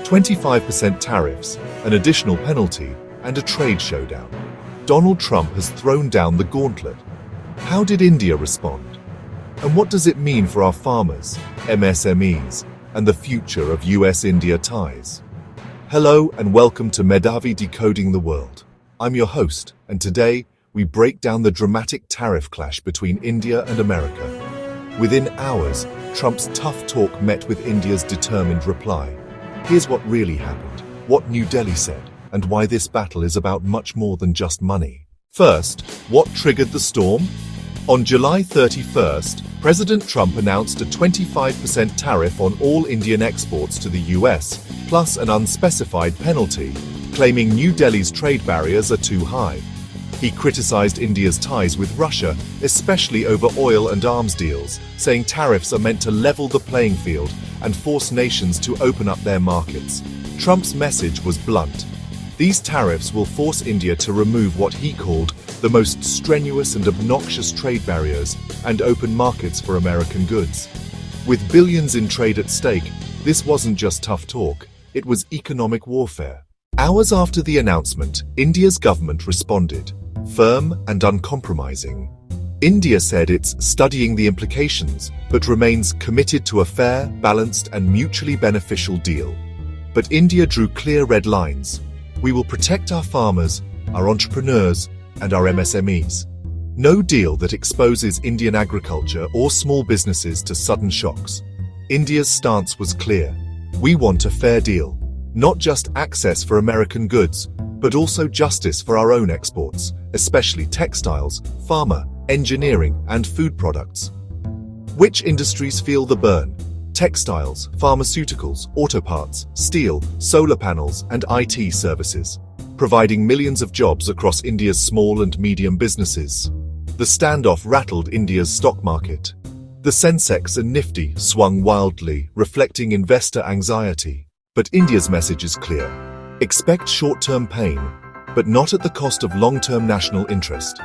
25% tariffs, an additional penalty, and a trade showdown. Donald Trump has thrown down the gauntlet. How did India respond? And what does it mean for our farmers, MSMEs, and the future of US-India ties? Hello and welcome to Medhavi Decoding the World. I'm your host, and today we break down the dramatic tariff clash between India and America. Within hours, Trump's tough talk met with India's determined reply. Here's what really happened, what New Delhi said, and why this battle is about much more than just money. First, what triggered the storm? On July 31st, President Trump announced a 25% tariff on all Indian exports to the US, plus an unspecified penalty, claiming New Delhi's trade barriers are too high. He criticized India's ties with Russia, especially over oil and arms deals, saying tariffs are meant to level the playing field and force nations to open up their markets. Trump's message was blunt. These tariffs will force India to remove what he called the most strenuous and obnoxious trade barriers and open markets for American goods. With billions in trade at stake, this wasn't just tough talk, it was economic warfare. Hours after the announcement, India's government responded, firm and uncompromising. India said it's studying the implications, but remains committed to a fair, balanced, and mutually beneficial deal. But India drew clear red lines. We will protect our farmers, our entrepreneurs, and our MSMEs. No deal that exposes Indian agriculture or small businesses to sudden shocks. India's stance was clear. We want a fair deal, not just access for American goods, but also justice for our own exports, especially textiles, pharma, engineering, and food products. Which industries feel the burn? Textiles, pharmaceuticals, auto parts, steel, solar panels, and IT services, providing millions of jobs across India's small and medium businesses. The standoff rattled India's stock market. The Sensex and Nifty swung wildly, reflecting investor anxiety. But India's message is clear. Expect short-term pain, but not at the cost of long-term national interest.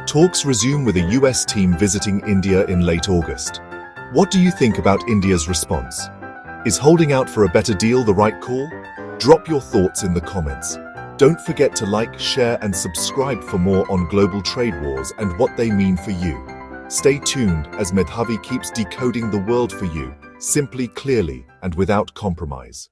Talks resume with a US team visiting India in late August. What do you think about India's response? Is holding out for a better deal the right call? Drop your thoughts in the comments. Don't forget to like, share, and subscribe for more on global trade wars and what they mean for you. Stay tuned as Medhavi keeps decoding the world for you, simply, clearly, and without compromise.